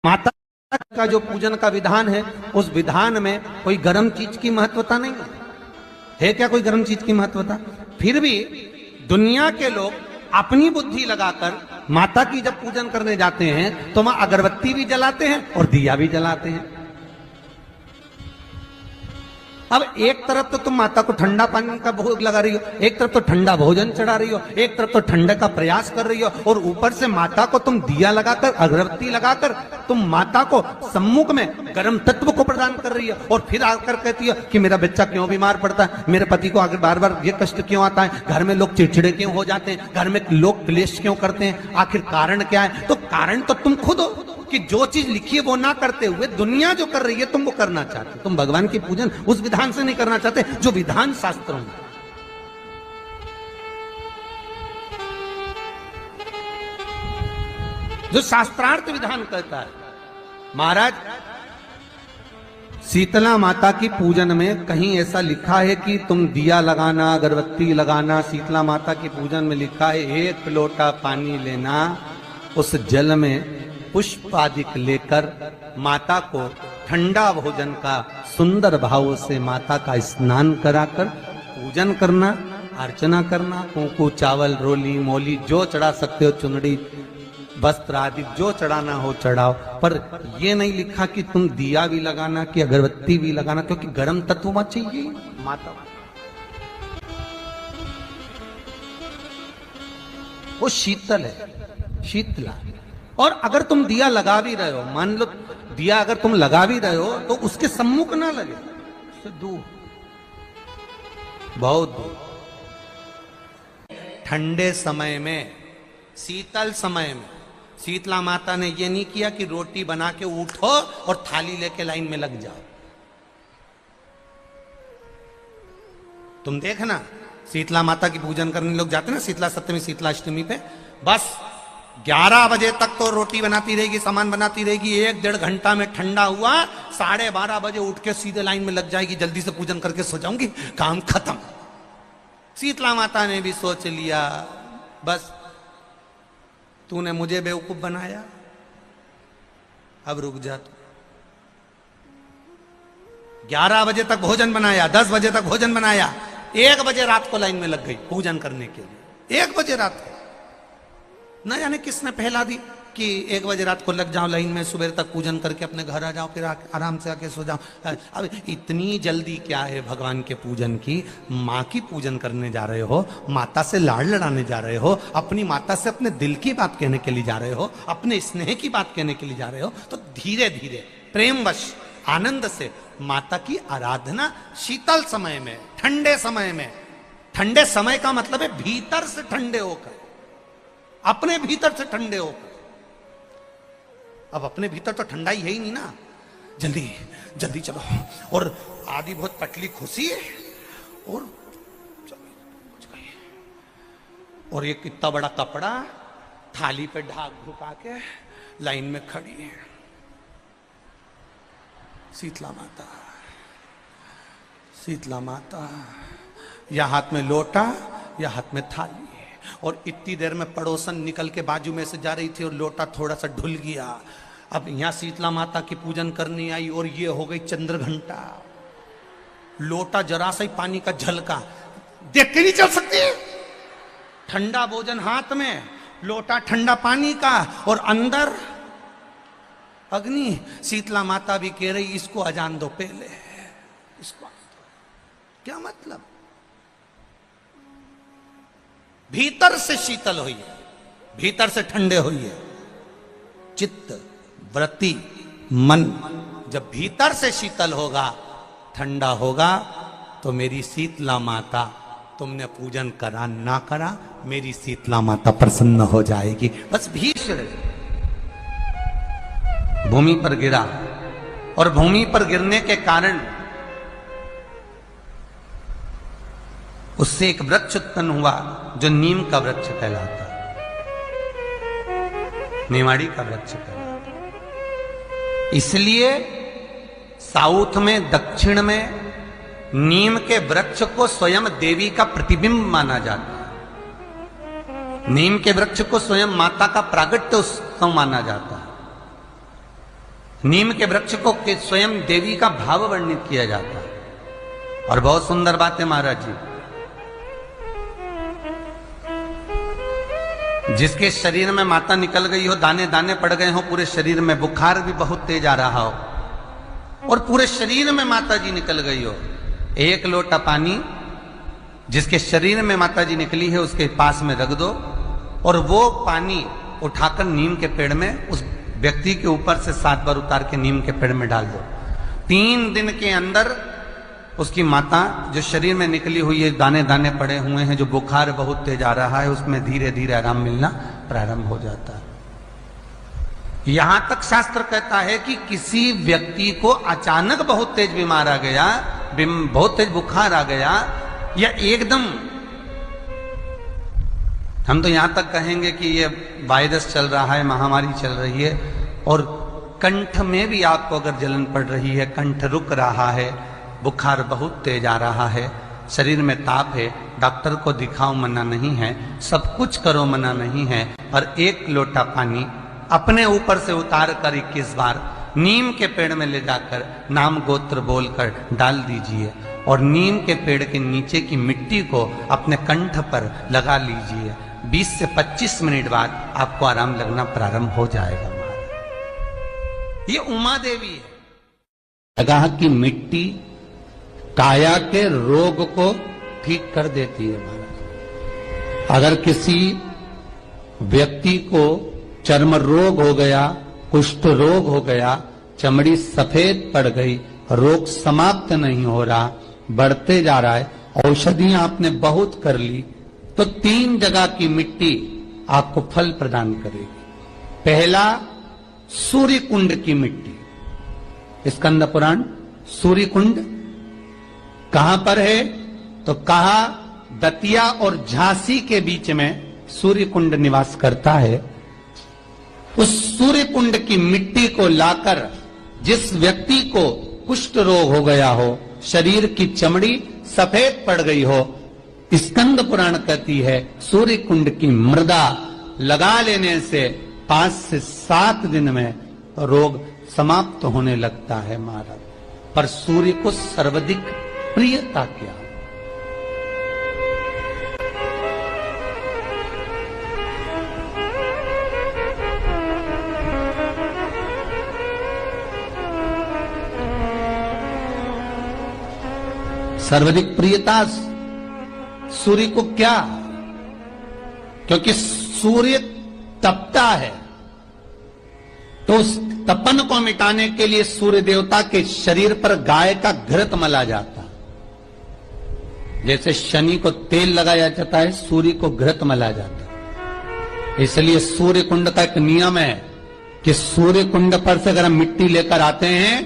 माता का जो पूजन का विधान है, उस विधान में कोई गर्म चीज की महत्वता नहीं है क्या? कोई गर्म चीज की महत्वता? फिर भी दुनिया के लोग अपनी बुद्धि लगाकर माता की जब पूजन करने जाते हैं तो वहां अगरबत्ती भी जलाते हैं और दिया भी जलाते हैं। अब एक तरफ तो तुम माता को ठंडा पानी का भोग लगा रही हो, एक तरफ तो ठंडा भोजन चढ़ा रही हो, एक तरफ तो ठंडे का प्रयास कर रही हो, और ऊपर से माता को तुम दिया लगाकर अगरबत्ती लगाकर तुम माता को सम्मुख में गर्म तत्व को प्रदान कर रही हो। और फिर आकर कहती हो कि मेरा बच्चा क्यों बीमार पड़ता है, मेरे पति को आगे बार बार ये कष्ट क्यों आता है, घर में लोग चिड़चिड़े क्यों हो जाते हैं, घर में लोग क्लेश क्यों करते हैं, आखिर कारण क्या है? तो कारण तो तुम खुद हो कि जो चीज लिखी है वो ना करते हुए दुनिया जो कर रही है तुम वो करना चाहते। तुम भगवान की पूजन उस विधान से नहीं करना चाहते जो विधान शास्त्रों में। जो शास्त्रार्थ विधान कहता है। महाराज, शीतला माता की पूजन में कहीं ऐसा लिखा है कि तुम दिया लगाना, अगरबत्ती लगाना? शीतला माता की पूजन में लिखा है 1 लोटा पानी लेना, उस जल में पुष्प आदि लेकर माता को ठंडा भोजन का सुंदर भाव से माता का स्नान कराकर पूजन करना, अर्चना करना, कुंकू, चावल, रोली, मोली जो चढ़ा सकते हो, चुनड़ी, वस्त्र आदि जो चढ़ाना हो चढ़ाओ। पर यह नहीं लिखा कि तुम दिया भी लगाना कि अगरबत्ती भी लगाना, क्योंकि गर्म तत्व मत चाहिए माता। वो शीतल है, शीतला। और अगर तुम दिया लगा भी रहे हो, मान लो दिया अगर तुम लगा भी रहे हो तो उसके सम्मुख ना लगे, उससे दूर, बहुत दूर। ठंडे समय में, शीतल समय में शीतला माता ने यह नहीं किया कि रोटी बना के उठो और थाली लेके लाइन में लग जाओ। तुम देखना, शीतला माता की पूजन करने लोग जाते ना शीतला सप्तमी, शीतला अष्टमी पे, बस 11 बजे तक तो रोटी बनाती रहेगी, सामान बनाती रहेगी, 1-1.5 घंटा में ठंडा हुआ, 12:30 बजे उठ के सीधे लाइन में लग जाएगी, जल्दी से पूजन करके सो जाऊंगी, काम खत्म। शीतला माता ने भी सोच लिया, बस तूने मुझे बेवकूफ बनाया, अब रुक जा तू। 11 बजे तक भोजन बनाया, 10 बजे तक भोजन बनाया, 1 बजे रात को लाइन में लग गई पूजन करने के लिए। 1 बजे रात को न जाने किसने पहला दी कि 1 बजे रात को लग जाओ लाइन में, सुबह तक पूजन करके अपने घर आ जाओ, फिर आराम से आके सो जाओ। अब इतनी जल्दी क्या है भगवान के पूजन की? माँ की पूजन करने जा रहे हो, माता से लाड़ लड़ाने जा रहे हो, अपनी माता से अपने दिल की बात कहने के लिए जा रहे हो, अपने स्नेह की बात कहने के लिए जा रहे हो, तो धीरे धीरे प्रेमवश आनंद से माता की आराधना शीतल समय में, ठंडे समय में। ठंडे समय का मतलब है भीतर से ठंडे होकर, अपने भीतर से ठंडे होकर। अब अपने भीतर तो ठंडा ही है ही नहीं ना, जल्दी जल्दी चलो, और आदि बहुत पतली खुशी है, और और ये कितना बड़ा कपड़ा थाली पे ढाक ढुका के लाइन में खड़ी है शीतला माता। शीतला माता, या हाथ में लोटा या हाथ में थाली, और इतनी देर में पड़ोसन निकल के बाजू में से जा रही थी और लोटा थोड़ा सा ढुल गया। अब यहां शीतला माता की पूजन करनी आई और ये हो गई चंद्र घंटा। लोटा जरा सा ही पानी का झलका, देख के नहीं चल सकती। ठंडा भोजन हाथ में, लोटा ठंडा पानी का, और अंदर अग्नि। शीतला माता भी कह रही इसको अजान दो पहले, इसको क्या मतलब? भीतर से शीतल हुई है, भीतर से ठंडे हुई है। चित्त, वृत्ति, मन जब भीतर से शीतल होगा, ठंडा होगा, तो मेरी शीतला माता, तुमने पूजन करा ना करा, मेरी शीतला माता प्रसन्न हो जाएगी। बस भीष्म भूमि पर गिरा, और भूमि पर गिरने के कारण उससे एक वृक्ष उत्पन्न हुआ जो नीम का वृक्ष कहलाता है, नेवाड़ी का वृक्ष कहलाता है। इसलिए साउथ में, दक्षिण में नीम के वृक्ष को स्वयं देवी का प्रतिबिंब माना जाता है। नीम के वृक्ष को स्वयं माता का प्रागट्य उत्सव माना जाता है। नीम के वृक्ष को स्वयं देवी का भाव वर्णित किया जाता है। और बहुत सुंदर बात है महाराज जी, जिसके शरीर में माता निकल गई हो, दाने दाने पड़ गए हो पूरे शरीर में, बुखार भी बहुत तेज आ रहा हो और पूरे शरीर में माता जी निकल गई हो, एक लोटा पानी जिसके शरीर में माता जी निकली है उसके पास में रख दो और वो पानी उठाकर नीम के पेड़ में उस व्यक्ति के ऊपर से 7 बार उतार के नीम के पेड़ में डाल दो। 3 दिन के अंदर उसकी माता जो शरीर में निकली हुई है, दाने दाने पड़े हुए हैं, जो बुखार बहुत तेज आ रहा है, उसमें धीरे धीरे आराम मिलना प्रारंभ हो जाता है। यहां तक शास्त्र कहता है कि किसी व्यक्ति को अचानक बहुत तेज बीमार आ गया, बहुत तेज बुखार आ गया, या एकदम, हम तो यहां तक कहेंगे कि ये वायरस चल रहा है, महामारी चल रही है और कंठ में भी आपको अगर जलन पड़ रही है, कंठ रुक रहा है, बुखार बहुत तेज आ रहा है, शरीर में ताप है, डॉक्टर को दिखाओ मना नहीं है, सब कुछ करो मना नहीं है, और 1 लोटा पानी अपने ऊपर से उतार कर 21 बार नीम के पेड़ में ले जाकर नाम गोत्र बोलकर डाल दीजिए और नीम के पेड़ के नीचे की मिट्टी को अपने कंठ पर लगा लीजिए। 20 से 25 मिनट बाद आपको आराम लगना प्रारंभ हो जाएगा। ये उमा देवी है। जगह की मिट्टी काया के रोग को ठीक कर देती है महाराज। अगर किसी व्यक्ति को चर्म रोग हो गया, कुष्ठ रोग हो गया, चमड़ी सफेद पड़ गई, रोग समाप्त नहीं हो रहा, बढ़ते जा रहा है, औषधियां आपने बहुत कर ली, तो 3 जगह की मिट्टी आपको फल प्रदान करेगी। पहला, सूर्य कुंड की मिट्टी। स्कंद पुराण सूर्य कुंड कहां पर है? तो कहा दतिया और झांसी के बीच में सूर्य कुंड निवास करता है। उस सूर्य कुंड की मिट्टी को लाकर जिस व्यक्ति को कुष्ठ रोग हो गया हो, शरीर की चमड़ी सफेद पड़ गई हो, स्कंद पुराण कहती है सूर्य कुंड की मृदा लगा लेने से 5 से 7 दिन में रोग समाप्त होने लगता है महाराज। पर सूर्य को सर्वाधिक प्रियता क्या? सर्वाधिक प्रियता सूर्य को क्या? क्योंकि सूर्य तपता है, तो उस तपन को मिटाने के लिए सूर्य देवता के शरीर पर गाय का घृत मला जाता। जैसे शनि को तेल लगाया जाता है, सूर्य को घृत मला जाता। इसलिए सूर्य कुंड का एक नियम है कि सूर्य कुंड पर से अगर हम मिट्टी लेकर आते हैं,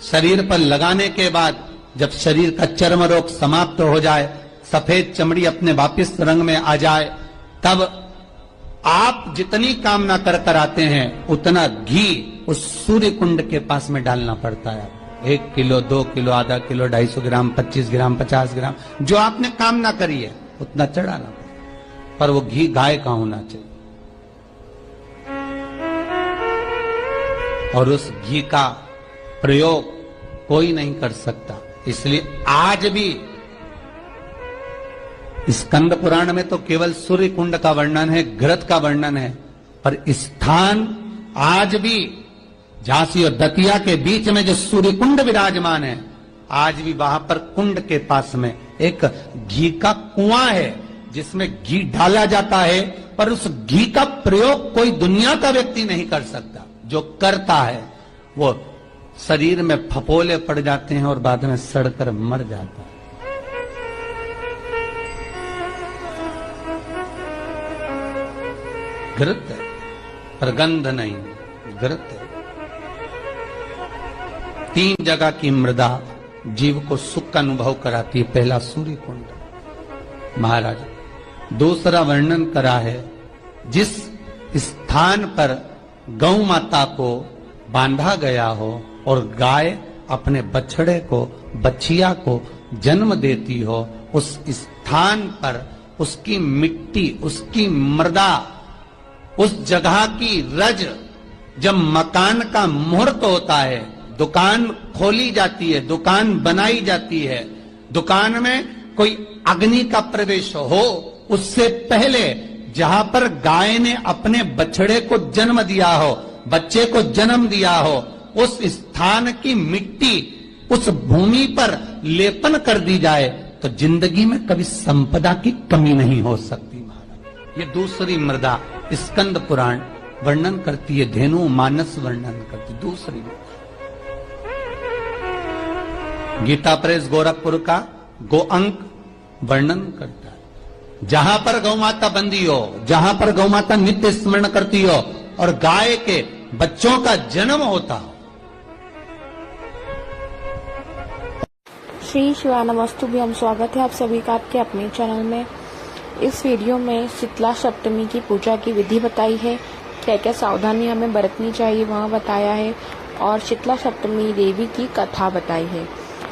शरीर पर लगाने के बाद जब शरीर का चर्म रोग समाप्त हो जाए, सफेद चमड़ी अपने वापिस रंग में आ जाए, तब आप जितनी कामना कर कर आते हैं उतना घी उस सूर्य कुंड के पास में डालना पड़ता है। 1 किलो, 2 किलो, आधा किलो, 250 ग्राम, 25 ग्राम, 50 ग्राम, जो आपने कामना करी है उतना चढ़ाना पड़ता। पर वो घी गाय का होना चाहिए और उस घी का प्रयोग कोई नहीं कर सकता। इसलिए आज भी स्कंद पुराण में तो केवल सूर्य कुंड का वर्णन है, घृत का वर्णन है, पर स्थान आज भी झांसी और दतिया के बीच में जो सूर्य कुंड विराजमान है, आज भी वहां पर कुंड के पास में एक घी का कुआं है जिसमें घी डाला जाता है, पर उस घी का प्रयोग कोई दुनिया का व्यक्ति नहीं कर सकता। जो करता है वो शरीर में फपोले पड़ जाते हैं और बाद में सड़कर मर जाता है। घृत है, पर गंध नहीं, घृत है। 3 जगह की मृदा जीव को सुख का अनुभव कराती है। पहला सूर्य कुंड महाराज। दूसरा वर्णन करा है जिस स्थान पर गौ माता को बांधा गया हो और गाय अपने बछड़े को, बछिया को जन्म देती हो, उस स्थान पर उसकी मिट्टी, उसकी मृदा, उस जगह की रज जब मकान का मुहूर्त होता है, दुकान खोली जाती है, दुकान बनाई जाती है, दुकान में कोई अग्नि का प्रवेश हो, उससे पहले जहां पर गाय ने अपने बछड़े को जन्म दिया हो, बच्चे को जन्म दिया हो, उस स्थान की मिट्टी उस भूमि पर लेपन कर दी जाए तो जिंदगी में कभी संपदा की कमी नहीं हो सकती महाराज। ये दूसरी मृदा स्कंद पुराण वर्णन करती है, धेनु मानस वर्णन करती दूसरी। गीता प्रेस गोरखपुर का गो अंक वर्णन करता है, जहां पर गौ माता बंदी हो, जहां पर गौ माता नित्य स्मरण करती हो और गाय के बच्चों का जन्म होता हो। श्री शिवानमस्तुभ्यं, स्वागत है आप सभी का आपके अपने चैनल में। इस वीडियो में शीतला सप्तमी की पूजा की विधि बताई है, क्या क्या सावधानी हमें बरतनी चाहिए वह बताया है, और शीतला सप्तमी देवी की कथा बताई है।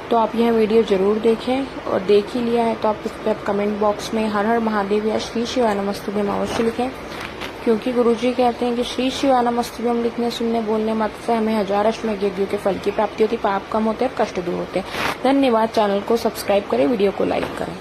तो आप यह वीडियो जरूर देखें, और देख ही लिया है तो आप इस पर कमेंट बॉक्स में हर हर महादेव या श्री शिवानमस्तुभ्यं अवश्य लिखें, क्योंकि गुरुजी कहते हैं कि श्री शिवानमस्तुभ्यं लिखने, सुनने, बोलने मात्र से हमें 1000 अश्वमेघ यज्ञों के फल की प्राप्ति होती, पाप कम होते और कष्ट दूर होते हैं। धन्यवाद। चैनल को सब्सक्राइब करें, वीडियो को लाइक करें।